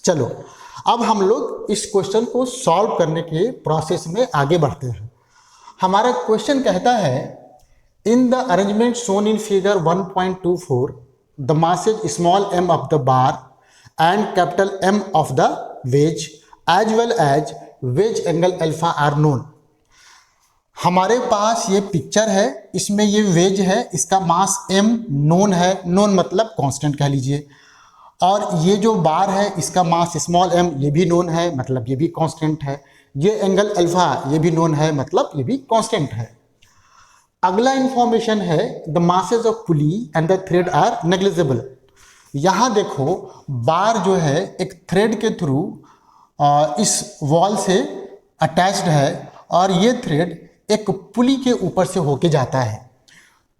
चलो अब हम लोग इस क्वेश्चन को सॉल्व करने के प्रोसेस में आगे बढ़ते हैं। हमारा क्वेश्चन कहता है in the arrangement shown in figure 1.24 the mass is small m of the bar and capital M of the wedge as well as wedge angle alpha are known. हमारे पास ये पिक्चर है, इसमें ये वेज है, इसका मास m नोन है, known मतलब कांस्टेंट कह लीजिए, और ये जो बार है इसका मास स्मॉल m ये भी नोन है, मतलब ये भी कांस्टेंट है। ये एंगल अल्फा ये भी नोन है, मतलब ये भी कांस्टेंट है। अगला इंफॉर्मेशन है the masses of pulley and the thread are negligible. यहाँ देखो बार जो है एक थ्रेड के थ्रू इस वॉल से अटैच्ड है और ये थ्रेड एक पुली के ऊपर से होके जाता है।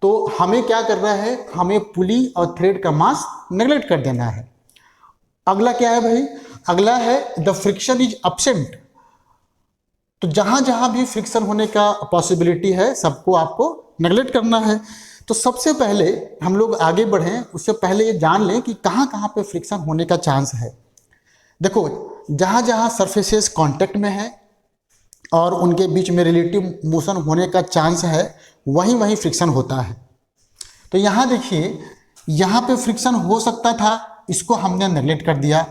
तो हमें क्या करना है, हमें पुली और थ्रेड का मास नेगलेक्ट कर देना है। अगला क्या है भाई, अगला है द फ्रिक्शन इज एब्सेंट। तो जहां जहां भी फ्रिक्शन होने का पॉसिबिलिटी है सबको आपको नेगलेक्ट करना है। तो सबसे पहले हम लोग आगे बढ़ें उससे पहले ये जान लें कि कहां कहां पे फ्रिक्शन होने का चांस है। देखो जहां जहां सरफेसेस कांटेक्ट में है और उनके बीच में रिलेटिव मोशन होने का चांस है वहीं वहीं फ्रिक्शन होता है। तो यहाँ देखिए यहाँ पे फ्रिक्शन हो सकता था, इसको हमने नेगलेक्ट कर दिया।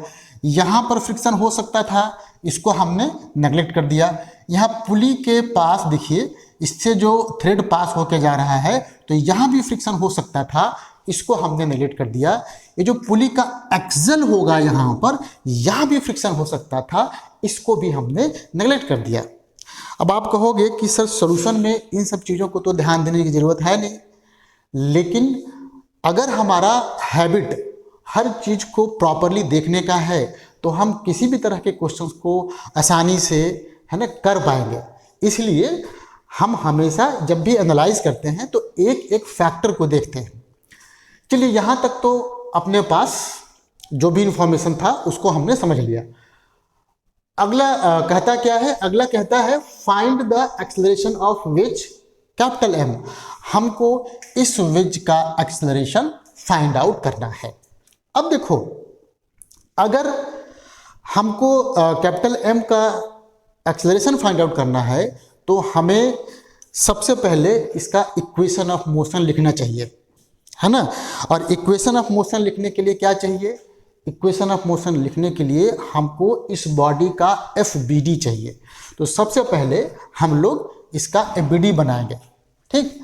यहाँ पर फ्रिक्शन हो सकता था, इसको हमने नेगलेक्ट कर दिया। यहाँ पुली के पास देखिए इससे जो थ्रेड पास होके जा रहा है तो यहाँ भी फ्रिक्शन हो सकता था, इसको हमने नेगलेक्ट कर दिया। ये जो पुली का एक्सल होगा यहाँ पर, यहाँ भी फ्रिक्शन हो सकता था, इसको भी हमने नेगलेक्ट कर दिया। अब आप कहोगे कि सर सॉल्यूशन में इन सब चीज़ों को तो ध्यान देने की ज़रूरत है नहीं, लेकिन अगर हमारा हैबिट हर चीज़ को प्रॉपरली देखने का है तो हम किसी भी तरह के क्वेश्चंस को आसानी से है ना कर पाएंगे। इसलिए हम हमेशा जब भी एनालाइज करते हैं तो एक एक फैक्टर को देखते हैं। चलिए यहाँ तक तो अपने पास जो भी इंफॉर्मेशन था उसको हमने समझ लिया। अगला कहता क्या है, अगला कहता है find the acceleration of ways capital M। हमको इस वेज का एक्सेलरेशन फाइंड आउट करना है। अब देखो अगर हमको कैपिटल M का एक्सेलरेशन फाइंड आउट करना है तो हमें सबसे पहले इसका इक्वेशन ऑफ मोशन लिखना चाहिए, है ना। और इक्वेशन ऑफ मोशन लिखने के लिए क्या चाहिए, इक्वेशन ऑफ मोशन लिखने के लिए हमको इस बॉडी का FBD चाहिए। तो सबसे पहले हम लोग इसका FBD बनाएंगे, ठीक।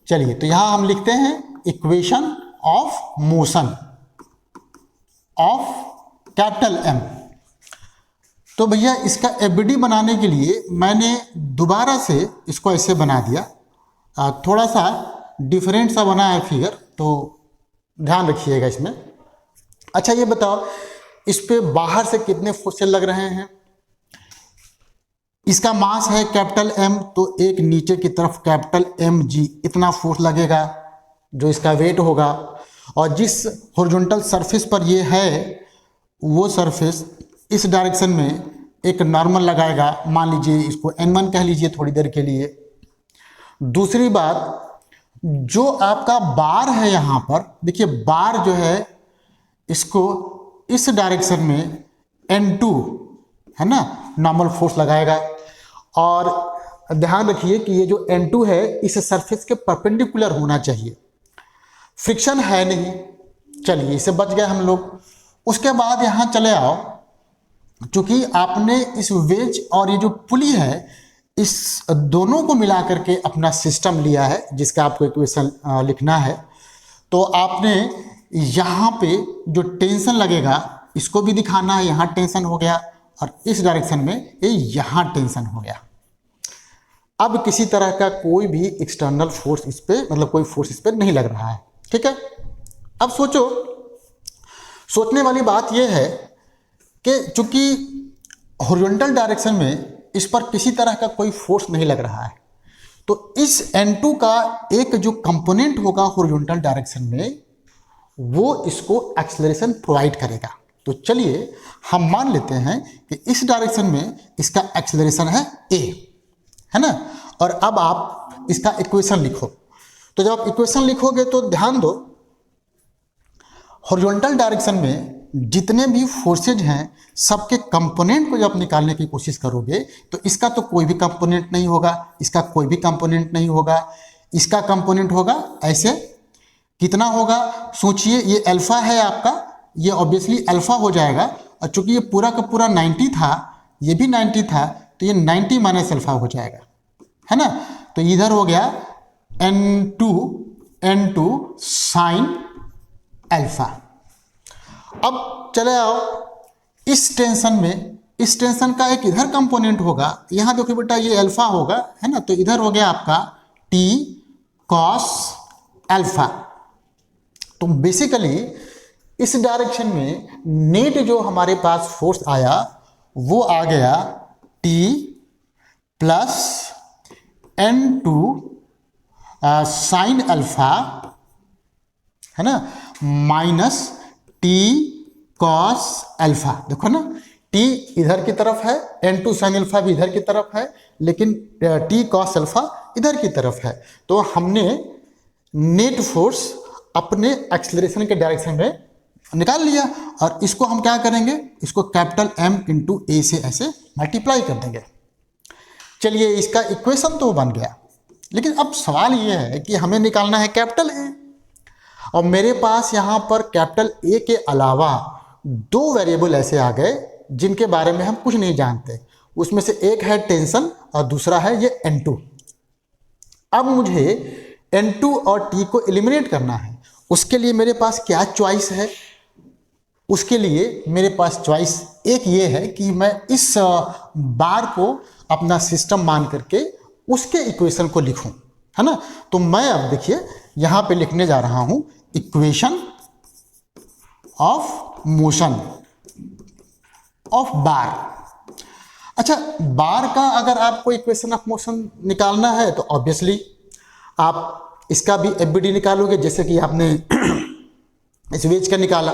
चलिए तो यहाँ हम लिखते हैं equation of motion of capital M। तो भैया इसका FBD बनाने के लिए मैंने दोबारा से इसको ऐसे बना दिया, थोड़ा सा डिफरेंट सा बना है फिगर, तो ध्यान रखिएगा इसमें। अच्छा ये बताओ इस पे बाहर से कितने फोर्सेस लग रहे हैं। इसका मास है कैपिटल M, तो एक नीचे की तरफ कैपिटल MG इतना फोर्स लगेगा जो इसका वेट होगा। और जिस हॉरिजॉन्टल सरफेस पर ये है वो सरफेस इस डायरेक्शन में एक नॉर्मल लगाएगा, मान लीजिए इसको N1 कह लीजिए थोड़ी देर के लिए। दूसरी बात जो आपका बार है यहाँ पर देखिए, बार जो है इसको इस डायरेक्शन में N2 है ना नॉर्मल फोर्स लगाएगा। और ध्यान रखिए कि ये जो N2 है इस सरफेस के परपेंडिकुलर होना चाहिए, फ्रिक्शन है नहीं। चलिए इससे बच गए हम लोग। उसके बाद यहाँ चले आओ, चूंकि आपने इस वेज और ये जो पुली है इस दोनों को मिला करके अपना सिस्टम लिया है जिसका आपको इक्वेशन लिखना है, तो आपने यहाँ पे जो टेंशन लगेगा इसको भी दिखाना है। यहाँ टेंशन हो गया और इस डायरेक्शन में ये यहाँ टेंशन हो गया। अब किसी तरह का कोई भी एक्सटर्नल फोर्स इस पे मतलब कोई फोर्स इस पे नहीं लग रहा है, ठीक है। अब सोचो, सोचने वाली बात यह है कि चूंकि हॉरिजॉन्टल डायरेक्शन में इस पर किसी तरह का कोई फोर्स नहीं लग रहा है, तो इस N2 का एक जो कंपोनेंट होगा हॉरिजॉन्टल डायरेक्शन में वो इसको एक्सेलरेशन प्रोवाइड करेगा। तो चलिए हम मान लेते हैं कि इस डायरेक्शन में इसका एक्सेलरेशन है A, है ना। और अब आप इसका इक्वेशन लिखो। तो जब आप इक्वेशन लिखोगे तो ध्यान दो, हॉरिजॉन्टल डायरेक्शन में जितने भी फोर्सेज हैं सबके कंपोनेंट को जब निकालने की कोशिश करोगे तो इसका तो कोई भी कंपोनेंट नहीं होगा, इसका कोई भी कंपोनेंट नहीं होगा, इसका कंपोनेंट होगा ऐसे। कितना होगा सोचिए, ये अल्फा है आपका, ये ऑब्वियसली अल्फा हो जाएगा, और चूंकि ये पूरा का पूरा 90 था, ये भी 90 था, तो ये 90 माइनस अल्फा हो जाएगा, है ना। तो इधर हो गया n2 साइन अल्फा। अब चले आओ इस टेंशन में, इस टेंशन का एक इधर कंपोनेंट होगा, यहाँ देखो बेटा ये अल्फा होगा, है ना, तो इधर हो गया आपका t cos अल्फा। तो बेसिकली इस डायरेक्शन में नेट जो हमारे पास फोर्स आया वो आ गया t plus n2 sine alpha, है ना, माइनस t cos अल्फा। देखो ना, t इधर की तरफ है, n2 साइन अल्फा भी इधर की तरफ है, लेकिन t cos अल्फा इधर की तरफ है। तो हमने नेट फोर्स अपने एक्सेलरेशन के डायरेक्शन में निकाल लिया, और इसको हम क्या करेंगे, इसको कैपिटल M इंटू ए से ऐसे मल्टीप्लाई कर देंगे। चलिए इसका इक्वेशन तो बन गया, लेकिन अब सवाल ये है कि हमें निकालना है कैपिटल ए, और मेरे पास यहाँ पर कैपिटल ए के अलावा दो वेरिएबल ऐसे आ गए जिनके बारे में हम कुछ नहीं जानते। उसमें से एक है टेंशन और दूसरा है ये n2। अब मुझे n2 और t को एलिमिनेट करना है। उसके लिए मेरे पास क्या चॉइस है, उसके लिए मेरे पास चॉइस एक ये है कि मैं इस बार को अपना सिस्टम मान करके उसके इक्वेशन को लिखूं, है ना। तो मैं अब देखिए यहाँ पे लिखने जा रहा हूँ इक्वेशन ऑफ मोशन ऑफ बार। अच्छा, बार का अगर आपको इक्वेशन ऑफ मोशन निकालना है तो ऑब्वियसली आप इसका भी एफबीडी निकालोगे, जैसे कि आपने इस वेज का निकाला।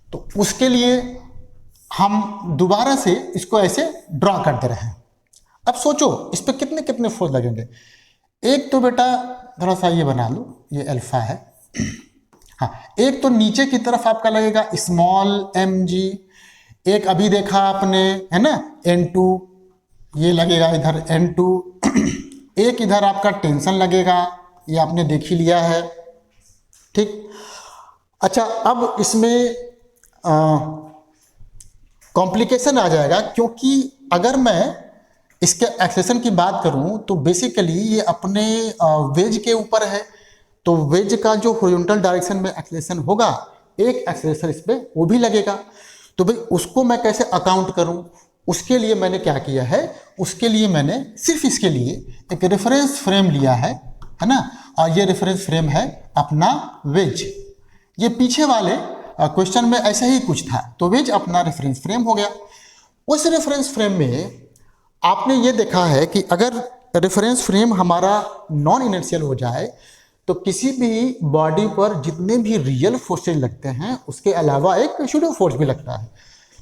तो उसके लिए हम दोबारा से इसको ऐसे ड्रॉ कर दे रहे हैं। अब सोचो इस पर कितने कितने फोर्स लगेंगे। एक तो बेटा थोड़ा सा ये बना लो, ये अल्फा है, हाँ। एक तो नीचे की तरफ आपका लगेगा स्मॉल mg, एक अभी देखा आपने, है ना, n2, ये लगेगा इधर n2, एक इधर आपका टेंशन लगेगा, ये आपने देख ही लिया है, ठीक। अच्छा, अब इसमें कॉम्प्लिकेशन आ जाएगा, क्योंकि अगर मैं इसके एक्सेलेरेशन की बात करूं तो बेसिकली ये अपने वेज के ऊपर है, तो वेज का जो हॉरिजॉन्टल डायरेक्शन में एक्सेलेरेशन होगा, एक एक्सेलेरेशन इस पर वो भी लगेगा। तो भाई उसको मैं कैसे अकाउंट करूं, उसके लिए मैंने क्या किया है, उसके लिए मैंने सिर्फ इसके लिए एक रेफरेंस फ्रेम लिया है ना, और ये रेफरेंस फ्रेम है अपना वेज। ये पीछे वाले क्वेश्चन में ऐसा ही कुछ था, तो वेज अपना रेफरेंस फ्रेम हो गया। उस रेफरेंस फ्रेम में आपने ये देखा है कि अगर रेफरेंस फ्रेम हमारा नॉन इनर्शियल हो जाए तो किसी भी बॉडी पर जितने भी रियल फोर्सेज लगते हैं उसके अलावा एक शूडो फोर्स भी लगता है।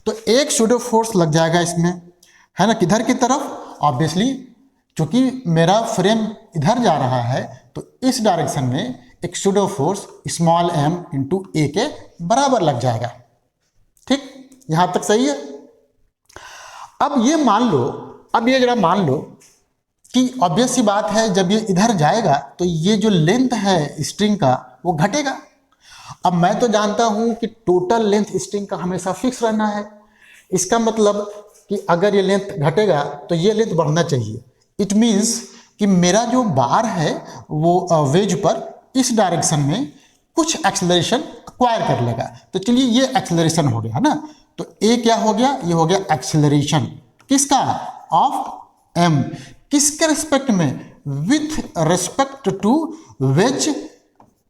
तो एक शूडो फोर्स लग जाएगा इसमें, है ना, किधर की तरफ, ऑब्वियसली चूंकि मेरा फ्रेम इधर जा रहा है तो इस डायरेक्शन में एक pseudo force small m into a के बराबर लग जाएगा, ठीक। यहां तक सही है। अब ये मान लो, अब ये जरा मान लो कि ऑब्वियस सी बात है, जब ये इधर जाएगा तो ये जो लेंथ है स्ट्रिंग का वो घटेगा। अब मैं तो जानता हूं कि टोटल लेंथ स्ट्रिंग का हमेशा फिक्स रहना है, इसका मतलब कि अगर ये लेंथ घटेगा तो ये लेंथ बढ़ना चाहिए। इट मीन्स कि मेरा जो बार है वो वेज पर इस डायरेक्शन में कुछ एक्सेलरेशन एक्वायर कर लेगा। तो चलिए ये एक्सेलरेशन हो गया ना, तो ए क्या हो गया, ये हो गया एक्सेलरेशन किसका, ऑफ m, किसके रिस्पेक्ट में, विथ रिस्पेक्ट टू वेज,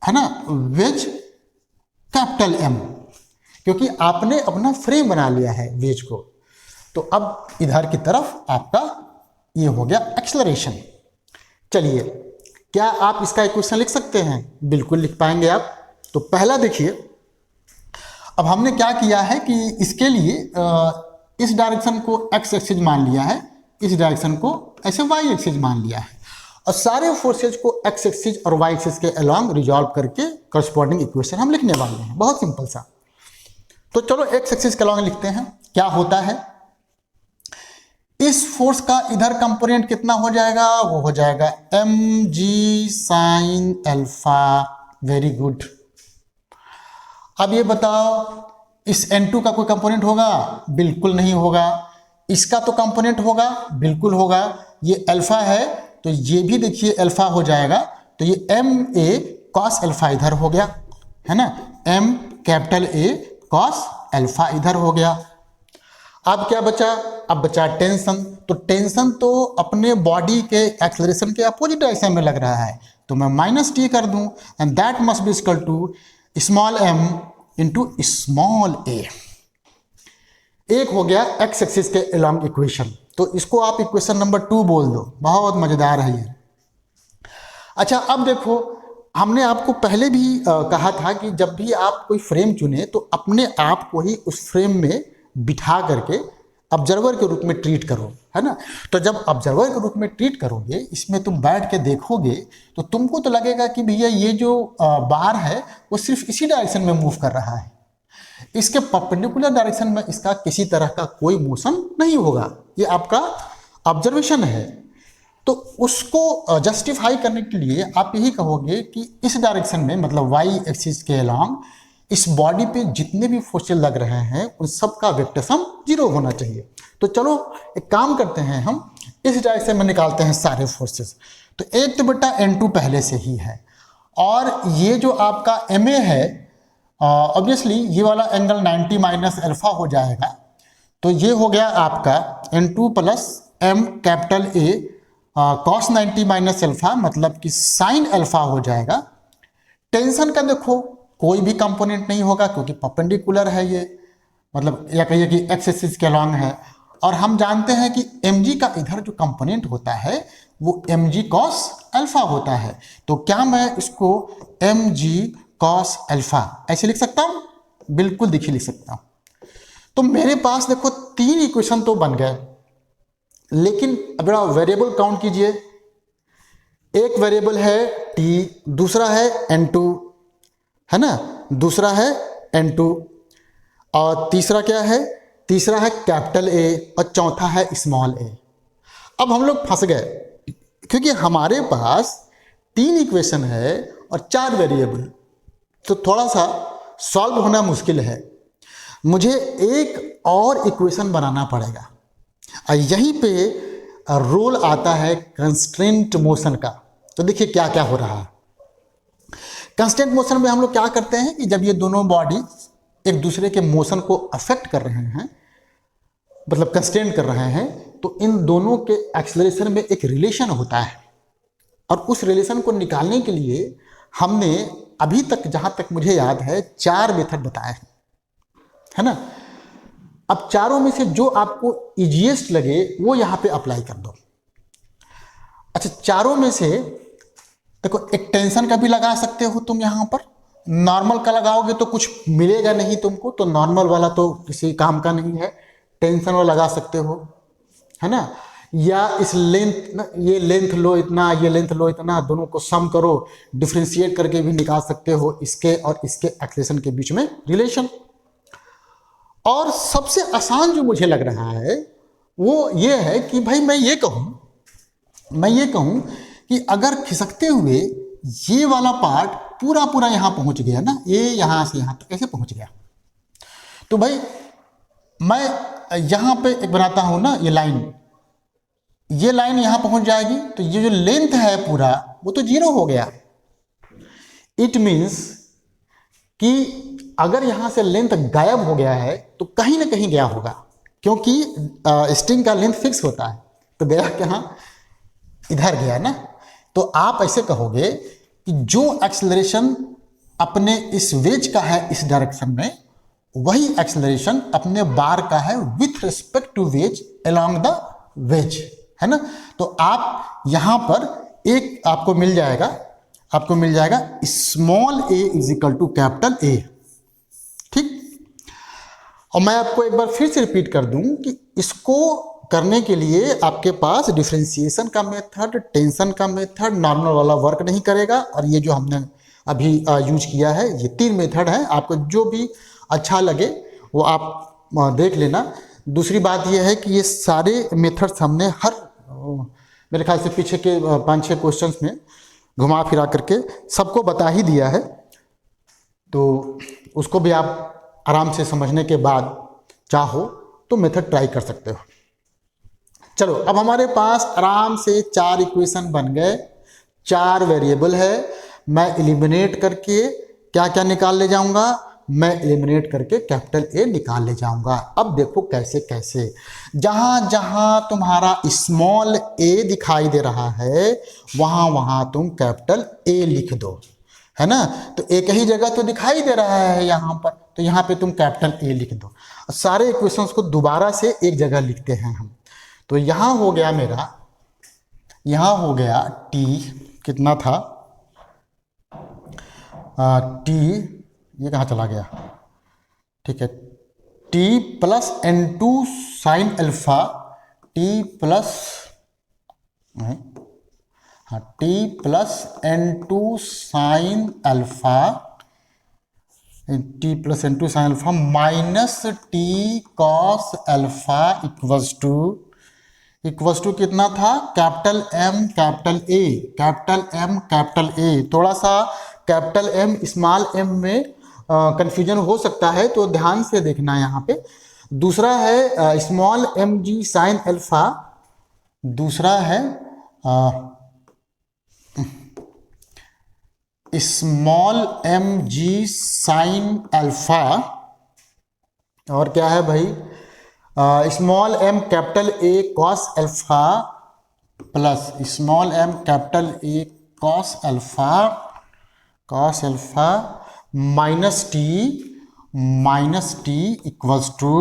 है ना, वेज कैपिटल M, क्योंकि आपने अपना फ्रेम बना लिया है वेज को। तो अब इधर की तरफ आपका ये हो गया एक्सेलरेशन। चलिए, क्या आप इसका इक्वेशन लिख सकते हैं? बिल्कुल लिख पाएंगे आप। तो पहला देखिए, अब हमने क्या किया है कि इसके लिए इस डायरेक्शन को x एक्सिस मान लिया है, इस डायरेक्शन को ऐसे y एक्सिस मान लिया है, और सारे फोर्सेज को x एक्सिस और y एक्सिस के अलोंग रिजॉल्व करके करस्पॉन्डिंग इक्वेशन हम लिखने वाले हैं। बहुत सिंपल सा। तो चलो एक्स एक्सिस के अलॉन्ग लिखते हैं। क्या होता है, इस फोर्स का इधर कंपोनेंट कितना हो जाएगा, वो हो जाएगा mg sin alpha. Very good. अब ये बताओ, इस n2 का कोई कंपोनेंट होगा, बिल्कुल नहीं होगा। इसका तो कंपोनेंट होगा, बिल्कुल होगा। ये अल्फा है तो ये भी देखिए अल्फा हो जाएगा, तो ये एम ए कॉस अल्फा इधर हो गया, है ना, m capital A cos alpha इधर हो गया। अब क्या बचा, अब बचा टेंशन। तो टेंशन तो अपने बॉडी के एक्सेलरेशन के अपोजिट डायरेक्शन में लग रहा है, तो मैं माइनस टी कर दूं, and that must be equal to small m into small a. एक हो गया एक्स एक्सिस के अलोंग इक्वेशन, तो इसको आप इक्वेशन नंबर 2 बोल दो। बहुत मजेदार है ये। अच्छा, अब देखो, हमने आपको पहले भी कहा था कि जब भी आप कोई फ्रेम चुने तो अपने आप को ही उस फ्रेम में बिठा करके ऑब्जर्वर के रूप में ट्रीट करो, है ना। तो जब ऑब्जर्वर के रूप में ट्रीट करोगे, इसमें तुम बैठ के देखोगे, तो तुमको तो लगेगा कि भैया ये जो बार है वो सिर्फ इसी डायरेक्शन में मूव कर रहा है, इसके परपेंडिकुलर डायरेक्शन में इसका किसी तरह का कोई मोशन नहीं होगा। ये आपका ऑब्जर्वेशन है। तो उसको जस्टिफाई करने के लिए आप यही कहोगे कि इस डायरेक्शन में, मतलब वाई एक्सिस के अलोंग, इस बॉडी पे जितने भी फोर्सेस लग रहे हैं उन सब का वेक्टर सम 0 होना चाहिए। तो चलो एक काम करते हैं, हम इस डायरेक्शन में निकालते हैं सारे फोर्सेस। तो एक तो बेटा n2 पहले से ही है, और ये जो आपका ma है, ऑब्वियसली ये वाला एंगल 90 माइनस अल्फा हो जाएगा। तो ये हो गया आपका n2 plus m capital A cos 90 minus alpha, मतलब कि साइन अल्फा हो जाएगा। टेंशन का देखो कोई भी कंपोनेंट नहीं होगा क्योंकि परपेंडिकुलर है ये, मतलब या कहिए कि एक्स एक्सिस के अलोंग है। और हम जानते हैं कि mg का इधर जो कंपोनेंट होता है वो mg कॉस अल्फा होता है। तो क्या मैं इसको mg कॉस अल्फा ऐसे लिख सकता हूँ? बिल्कुल देखिए लिख सकता हूँ। तो मेरे पास देखो 3 इक्वेशन तो बन गए, लेकिन अब वेरिएबल काउंट कीजिए। एक वेरिएबल है t, दूसरा है n2, है ना, दूसरा है n2, और तीसरा क्या है, तीसरा है कैपिटल A, और चौथा है स्मॉल a। अब हम लोग फंस गए क्योंकि हमारे पास 3 इक्वेशन है और 4 वेरिएबल, तो थोड़ा सा सॉल्व होना मुश्किल है। मुझे एक और इक्वेशन बनाना पड़ेगा, और यहीं पे रोल आता है कंस्ट्रेंट मोशन का। तो देखिए क्या क्या हो रहा है। कंस्टेंट मोशन में हम लोग क्या करते हैं कि जब ये दोनों बॉडी एक दूसरे के मोशन को अफेक्ट कर रहे हैं, मतलब कंस्टेंट कर रहे हैं, तो इन दोनों के एक्सेलरेशन में एक रिलेशन होता है, और उस रिलेशन को निकालने के लिए हमने अभी तक जहां तक मुझे याद है 4 मेथड बताए हैं, है ना। अब चारों में से जो आपको इजीएस्ट लगे वो यहां पे अप्लाई कर दो। अच्छा, चारों में से देखो, एक टेंशन का भी लगा सकते हो तुम यहां पर। नॉर्मल का लगाओगे तो कुछ मिलेगा नहीं तुमको, तो नॉर्मल वाला तो किसी काम का नहीं है, टेंशन वाला लगा सकते हो, है ना। या इस लेंथ, ये लेंथ लो इतना, ये लेंथ लो इतना, दोनों को सम करो, डिफ्रेंशिएट करके भी निकाल सकते हो इसके और इसके एक्सेलरेशन के बीच में रिलेशन। और सबसे आसान जो मुझे लग रहा है वो ये है कि भाई मैं ये कहूं कि अगर खिसकते हुए ये वाला पार्ट पूरा पूरा यहां पहुंच गया ना, ये यहां से यहां तक कैसे पहुंच गया, तो भाई मैं यहां पे एक बनाता हूं ना, ये लाइन यहां पहुंच जाएगी, तो ये जो लेंथ है पूरा वो तो 0 हो गया। इट मीन्स कि अगर यहां से लेंथ गायब हो गया है तो कहीं ना कहीं गया होगा, क्योंकि स्ट्रिंग का लेंथ फिक्स होता है, तो गया कहां, इधर गया ना। तो आप ऐसे कहोगे कि जो एक्सेलरेशन अपने इस वेज का है इस डायरेक्शन में, वही एक्सेलरेशन अपने बार का है with respect to wedge along the wedge, है ना। तो आप यहां पर एक आपको मिल जाएगा small a is equal to capital A, ठीक। और मैं आपको एक बार फिर से रिपीट कर दूं कि इसको करने के लिए आपके पास डिफरेंशिएशन का मेथड, टेंशन का मेथड, नॉर्मल वाला वर्क नहीं करेगा, और ये जो हमने अभी यूज किया है ये 3 मेथड है। आपको जो भी अच्छा लगे वो आप देख लेना। दूसरी बात यह है कि ये सारे मेथड्स हमने हर मेरे ख्याल से पीछे के 5-6 क्वेश्चंस में घुमा फिरा करके सबको बता ही दिया है, तो उसको भी आप आराम से समझने के बाद चाहो तो मेथड ट्राई कर सकते हो। चलो, अब हमारे पास आराम से 4 इक्वेशन बन गए, 4 वेरिएबल है। मैं एलिमिनेट करके क्या क्या निकाल ले जाऊंगा, मैं एलिमिनेट करके कैपिटल ए निकाल ले जाऊंगा। अब देखो कैसे कैसे, जहां जहां तुम्हारा स्मॉल ए दिखाई दे रहा है वहां वहां तुम कैपिटल ए लिख दो, है ना। तो एक ही जगह तो दिखाई दे रहा है यहाँ पर, तो यहाँ पे तुम कैपिटल ए लिख दो। सारे इक्वेशंस को दोबारा से एक जगह लिखते हैं हम। तो यहाँ हो गया मेरा, यहाँ हो गया टी, कितना था टी, ये कहाँ चला गया, ठीक है, T plus n2 sine alpha, T plus हाँ T plus n2 sine alpha, T plus n2 sine alpha minus T cos alpha equals to कितना था, capital M capital A, capital M capital A. थोड़ा सा capital M small m में confusion हो सकता है, तो ध्यान से देखना यहाँ पे। दूसरा है small m g sine alpha, दूसरा है small m g sine alpha, और क्या है भाई small m capital A cos alpha plus small m capital A cos alpha minus T equals to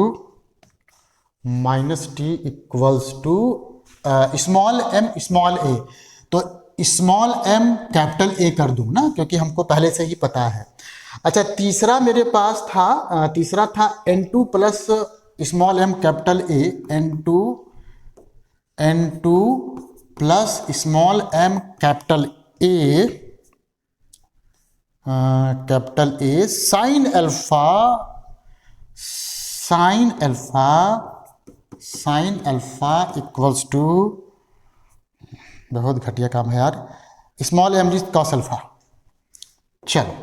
small m small a. तो small m capital ए कर दूं ना, क्योंकि हमको पहले से ही पता है। अच्छा, तीसरा मेरे पास था, तीसरा था n2 plus small m capital A, n2 plus small m capital A sine alpha equals to, बहुत घटिया काम है यार, small m g cos alpha. चलो,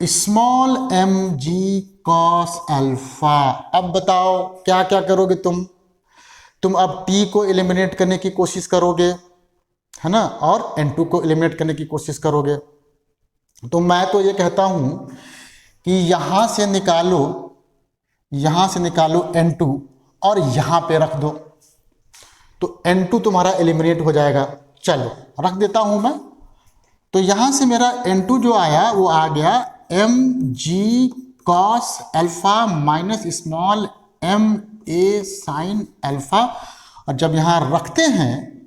small m g cos alpha. अब बताओ क्या क्या करोगे तुम अब t को एलिमिनेट करने की कोशिश करोगे, है ना, और n2 को एलिमिनेट करने की कोशिश करोगे। तो मैं तो ये कहता हूं कि यहां से निकालो n2 और यहां पे रख दो, तो n2 तुम्हारा एलिमिनेट हो जाएगा। चलो रख देता हूं मैं। तो यहां से मेरा n2 जो आया वो आ गया m g cos alpha minus small m a sine alpha, और जब यहां रखते हैं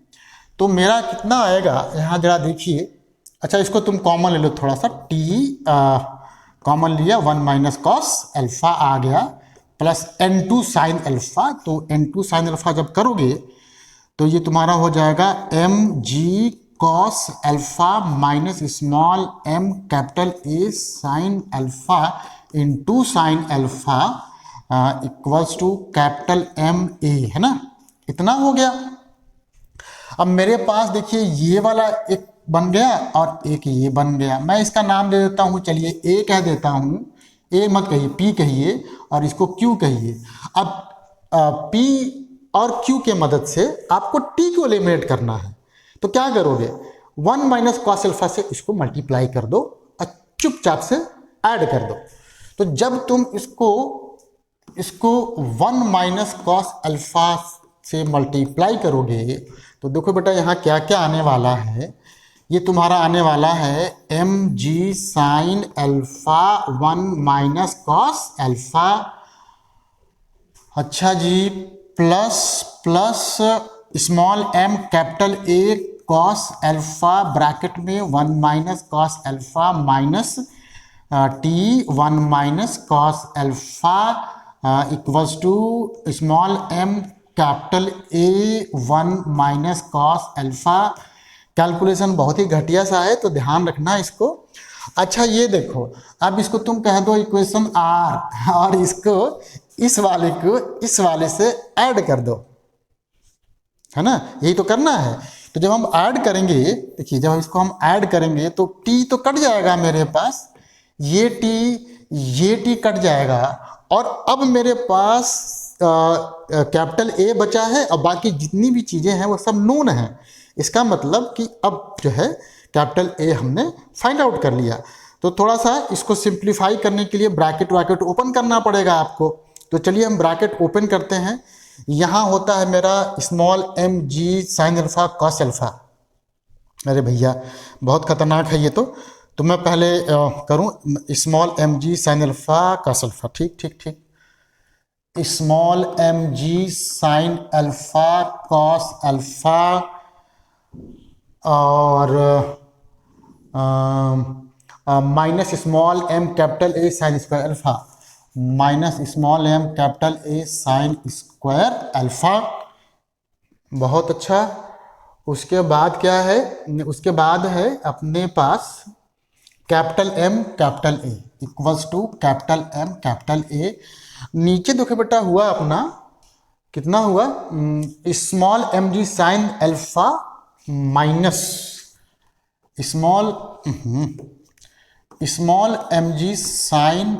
तो मेरा कितना आएगा, यहां जरा देखिए। अच्छा, इसको तुम कॉमन ले लो थोड़ा सा, टी कॉमन लिया, 1 माइनस कॉस अल्फा आ गया प्लस n2 साइन अल्फा। तो n2 साइन अल्फा जब करोगे तो ये तुम्हारा हो जाएगा m g cos alpha minus small m capital A sine alpha into sine alpha equals to capital M A, है ना। इतना हो गया। अब मेरे पास देखिए ये वाला एक बन गया और एक ये बन गया। मैं इसका नाम दे देता हूँ, चलिए ए कह देता हूँ, ए मत कहिए, पी कहिए, और इसको क्यू कहिए। अब पी और क्यू के मदद से आपको टी को एलिमिनेट करना है, तो क्या करोगे, 1 माइनस कॉस अल्फा से इसको मल्टीप्लाई कर दो और चुपचाप से ऐड कर दो। तो जब तुम इसको 1 माइनस कॉस अल्फा से मल्टीप्लाई करोगे तो देखो बेटा यहाँ क्या क्या आने वाला है। ये तुम्हारा आने वाला है m g sine alpha 1 minus cos alpha, अच्छा जी, plus small m capital A cos alpha bracket में 1 minus cos alpha minus T 1 minus cos alpha equals to small m capital A 1 minus cos alpha. Calculation बहुत ही घटिया सा है, तो ध्यान रखना इसको। अच्छा ये देखो, अब इसको तुम कह दो इक्वेशन आर, और इसको इस वाले को इस वाले से ऐड कर दो, है ना, यही तो करना है। तो जब हम ऐड करेंगे, देखिए जब इसको हम ऐड करेंगे तो टी तो कट जाएगा मेरे पास, ये टी कट जाएगा, और अब मेरे पास कैपिटल ए बचा है, और बाकी जितनी भी चीज़ें हैं वो सब नोन है। इसका मतलब कि अब जो है कैपिटल ए हमने फाइंड आउट कर लिया। तो थोड़ा सा इसको सिंप्लीफाई करने के लिए ब्रैकेट वैकेट ओपन करना पड़ेगा आपको। तो चलिए हम ब्रैकेट ओपन करते हैं। यहाँ होता है मेरा small m g sine alpha cos alpha. अरे भैया बहुत खतरनाक है ये तो मैं पहले करूँ small m g sine alpha cos alpha. ठीक ठीक ठीक, small m g sine alpha cos alpha, और minus small m capital A sine square alpha, minus small m capital A sine square alpha. बहुत अच्छा। उसके बाद क्या है, उसके बाद है अपने पास capital M capital A equals to capital M capital A. नीचे देखो बेटा हुआ अपना कितना हुआ, small m g sine alpha minus small m g sine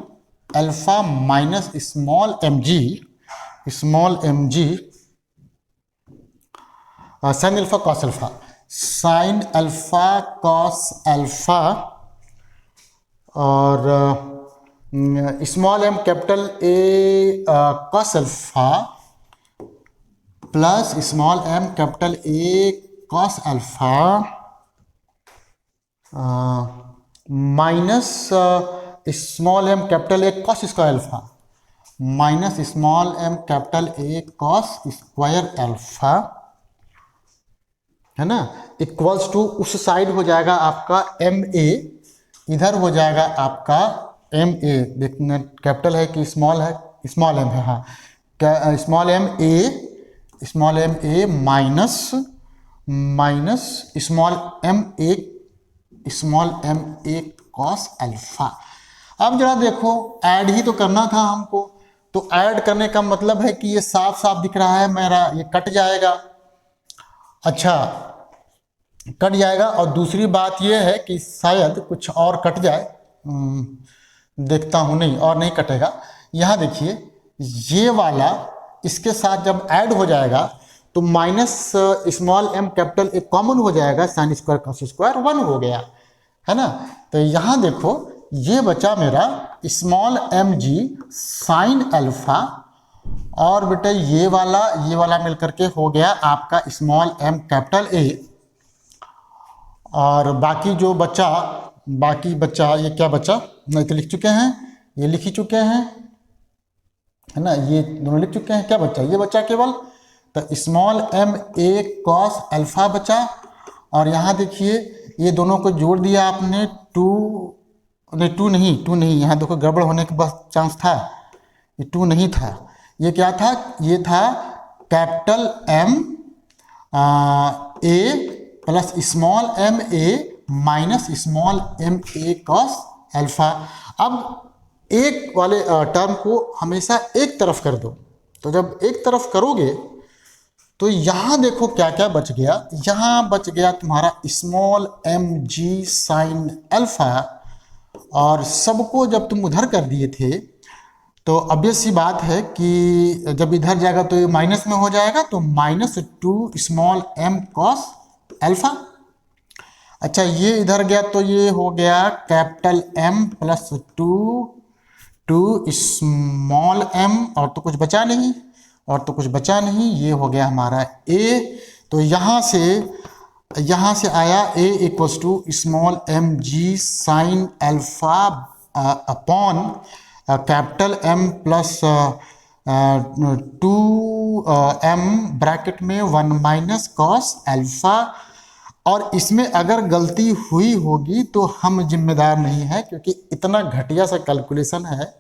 alpha minus small m g sine alpha cos alpha, sine alpha cos alpha, और small m capital A cos alpha plus small m capital A cos alpha minus small m capital A cos square alpha, minus small m capital A cos square alpha, है ना, equals to उस side हो जाएगा आपका M A, इधर हो जाएगा आपका एम ए। देखना कैपिटल है कि स्मॉल है, स्मॉल एम है, हाँ, small m a minus small m a cos alpha. अब जरा देखो ऐड ही तो करना था हमको, तो ऐड करने का मतलब है कि ये साफ साफ दिख रहा है मेरा, ये कट जाएगा। अच्छा कट जाएगा, और दूसरी बात ये है कि शायद कुछ और कट जाए, देखता हूँ, नहीं और नहीं कटेगा। यहाँ देखिए ये वाला इसके साथ जब ऐड हो जाएगा तो minus small m capital A common हो जाएगा, साइन स्क्वायर कॉस स्क्वायर 1 हो गया, है ना। तो यहाँ देखो ये बचा मेरा small m g sine alpha, और बेटा ये वाला मिलकर के हो गया आपका स्मॉल एम कैपिटल ए, और बाकी जो बचा ये क्या बचा, नहीं तो लिख चुके हैं, ये लिख ही चुके हैं, है ना, ये दोनों लिख चुके हैं। क्या बचा, ये बचा केवल, तो small m a cos alpha बचा, और यहाँ देखिए ये दोनों को जोड़ दिया आपने, टू नहीं, यहाँ देखो गड़बड़ होने का बस चांस था, ये 2 नहीं था, ये क्या था, ये था capital M A plus small m a minus small m a cos alpha. अब एक वाले टर्म को हमेशा एक तरफ कर दो, तो जब एक तरफ करोगे तो यहाँ देखो क्या क्या बच गया, यहाँ बच गया तुम्हारा small m g sine alpha, और सबको जब तुम उधर कर दिए थे तो ऑब्वियस सी बात है कि जब इधर जाएगा तो ये माइनस में हो जाएगा, तो -2 स्मॉल एम कॉस अल्फा। अच्छा ये इधर गया तो ये हो गया capital M plus 2 small m, और तो कुछ बचा नहीं, ये हो गया हमारा ए। तो यहाँ से आया a equals to small m g sine alpha upon capital M plus 2 m bracket में 1 माइनस कॉस अल्फा। और इसमें अगर गलती हुई होगी तो हम जिम्मेदार नहीं है, क्योंकि इतना घटिया सा कैलकुलेशन है,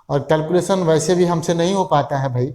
और कैलकुलेशन वैसे भी हमसे नहीं हो पाता है भाई।